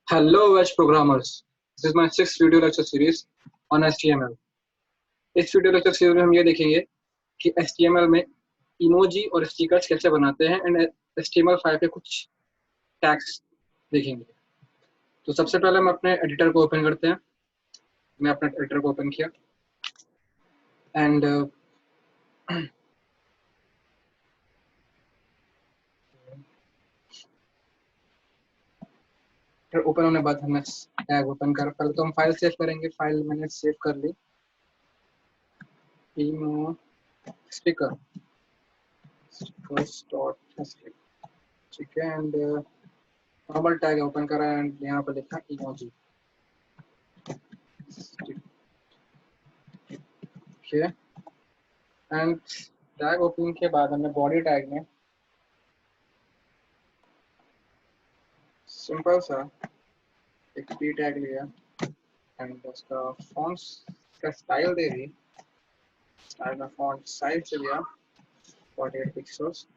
Hello, Web programmers. This is my sixth video lecture series on HTML. इस video lecture series में हम ये देखेंगे कि HTML में इमोजी और स्टिकर्स कैसे बनाते हैं एंड HTML5 के कुछ टैग्स देखेंगे। तो सबसे पहले हम अपने एडिटर को ओपन करते हैं। मैं अपने एडिटर को ओपन किया एंड ओपन होने के बाद हमें टैग ओपन कर पहले तो हम फाइल सेव करेंगे। फाइल मैंने सेव कर ली, इमो स्टिकर ठीक है। एंड नॉर्मल टैग ओपन करा एंड यहाँ पर लिखा emoji. Okay, and tag opening के बाद हमने बॉडी टैग में सिंपल सा एक टी टैग लिया एंड उसका फॉन्ट्स का स्टाइल दे दी। स्टाइल में फॉन्ट साइज लिया 48 पिक्सल्स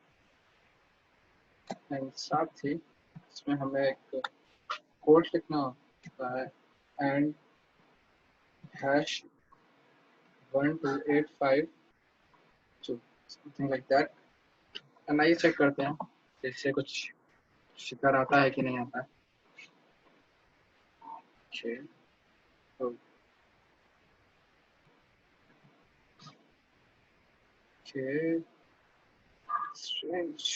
एंड साथ ही इसमें हमें एक कोड लिखना होता है and #12852 something like that. And आइए चेक करते हैं इससे कुछ शिकार आता है कि नहीं आता है। Okay, strange.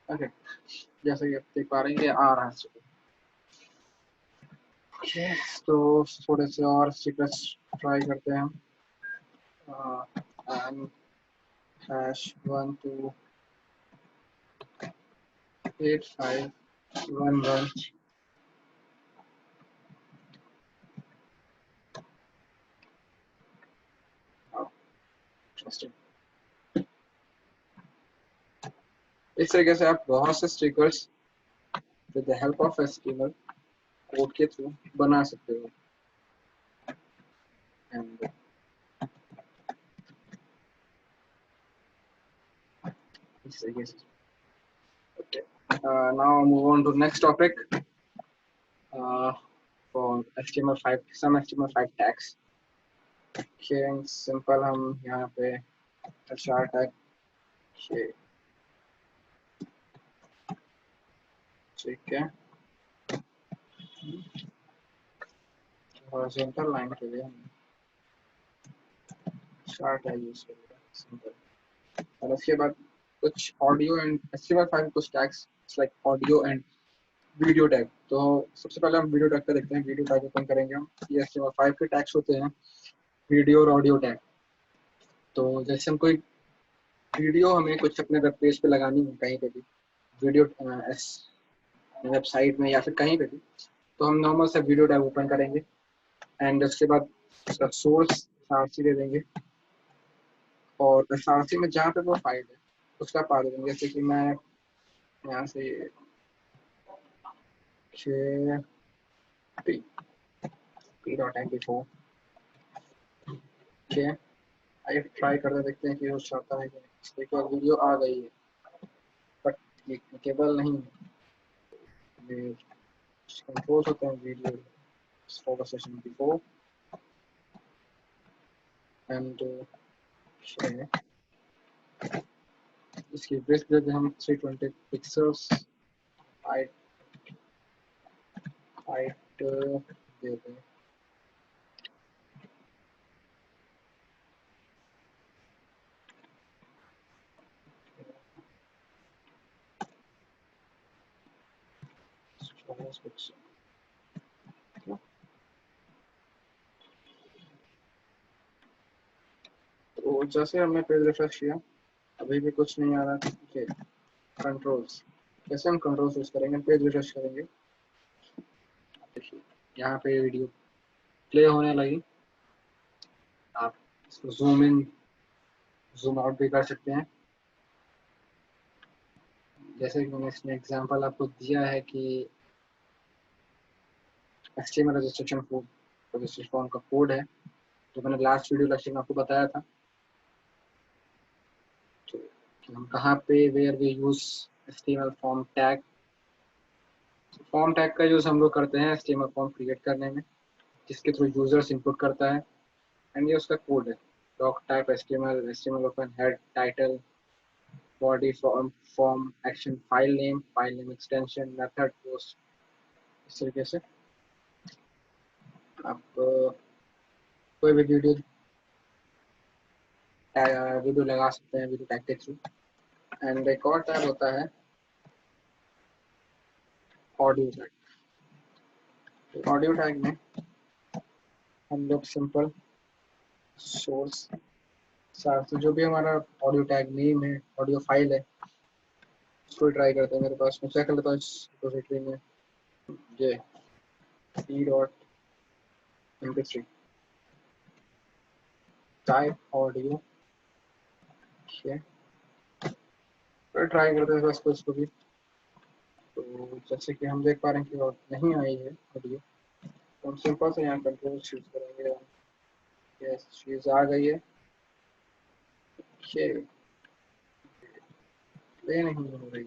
Okay, जैसे कि आप देख पा रहे हैं आ रहा है। Okay, तो थोड़े से और स्टिकर्स ट्राई करते हैं हम। #128511 इस तरीके से आप बहुत से stickers with the help of HTML code के थ्रू बना सकते हो। एंड इस तरीके से okay. Now move on to next topic for HTML5, some HTML5 tags. Okay, simple हम यहाँ पे HR tag ठीक है। हॉरिजॉन्टल लाइन के लिए हम HR tag यूज करेंगे सिंपल। और उसके बाद कुछ ऑडियो एंड HTML5 कुछ tags like audio and video tag. तो सबसे पहले हम वीडियो टैग का देखते हैं। वीडियो टैग ओपन करेंगे हम। ये HTML5 के टैग्स होते हैं, वीडियो और ऑडियो टैग। तो जैसे हम कोई वीडियो हमें कुछ अपने वेब पेज पे लगानी है, कहीं पे भी वीडियो वेबसाइट में या फिर कहीं पे भी, तो हम नॉर्मल से वीडियो टैग ओपन करेंगे एंड उसके बाद उसका सोर्स सारसी दे देंगे और सारसी में जहाँ पे वो फाइल है उसका पा दे देंगे। जैसे कि मैं यहाँ से p.mp4 ठीक है। आइए ट्राई करके देखते हैं कि वो चाहता है कि नहीं। एक बार वीडियो आ गई है बट ये केबल नहीं है। कंट्रोल होते हैं video focus session before and इसकी ब्रेथ देते हम 320 पिक्सल्स हाइट देते हैं। तो जैसे हमने पेज रिफ्रेश किया अभी भी कुछ नहीं आ रहा। ठीक है, कंट्रोल्स कैसे हम कंट्रोल्स यूज करेंगे। पेज रिफ्रेश करेंगे, देखिए यहाँ पे वीडियो प्ले होने लगी जूम इन जूम आउट भी कर सकते हैं। जैसे कि मैंने इसमें एग्जांपल आपको दिया है कि HTML रजिस्ट्रेशन फॉर्म का कोड है जो मैंने लास्ट वीडियो लेक्चर में आपको बताया था। तो कि हम कहाँ पे where we use HTML form tag. Form tag का यूज हम लोग करते हैं HTML फॉर्म क्रिएट करने में, जिसके थ्रू यूजर्स इनपुट करता है एंड ये उसका कोड है। Doc type HTML open head title body form action file name extension method post, इस तरीके से आप कोई भी वीडियो लगा सकते हैं वीडियो टैग के थ्रू। एंड एक और टैग होता है ऑडियो टैग। ऑडियो टैग में हम लोग सिंपल सोर्स तो जो भी हमारा ऑडियो टैग नेम है ऑडियो फाइल है उसको ट्राई करते हैं। मेरे पास मैं चेक कर लेता हूँ इस रिपोजिटरी में ये c.mp3 टाइप ऑडियो तो ट्राई करते हैं बस उसको भी। तो जैसे कि हम देख पा रहे हैं कि नहीं आई है ऑडियो, तो हम सिंपल से यहाँ कंट्रोल चूज करेंगे। यस चीज आ गई है। ये नहीं हो रही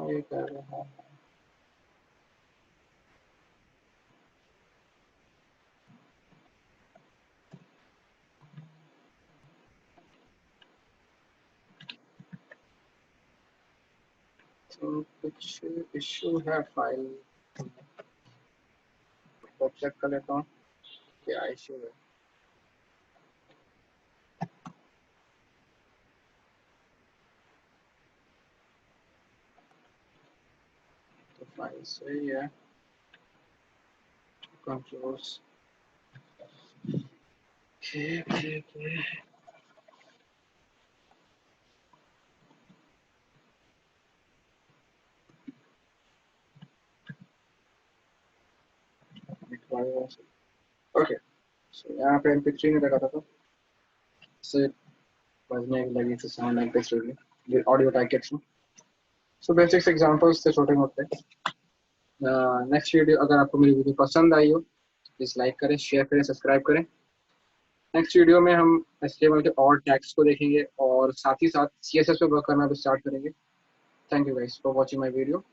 ये कर रहा है। तो कुछ इश्यू है फाइल, तो चेक कर लेता हूँ क्या इश्यू है। तो फाइल सही है, कंट्रोल्स ओके। सो यहाँ पे MP3 में लगा था तो से बजने लगी थी साउंड MP3 में ये ऑडियो टैग के थ्रू। सो बेसिक्स एग्जांपल्स थे छोटे मोटे। नेक्स्ट वीडियो अगर आपको मेरी वीडियो पसंद आई हो प्लीज लाइक करें शेयर करें सब्सक्राइब करें। नेक्स्ट वीडियो में हम HTML के और टैग्स को देखेंगे और साथ ही साथ CSS पे वर्क करना भी स्टार्ट करेंगे। Thank you guys for watching my video.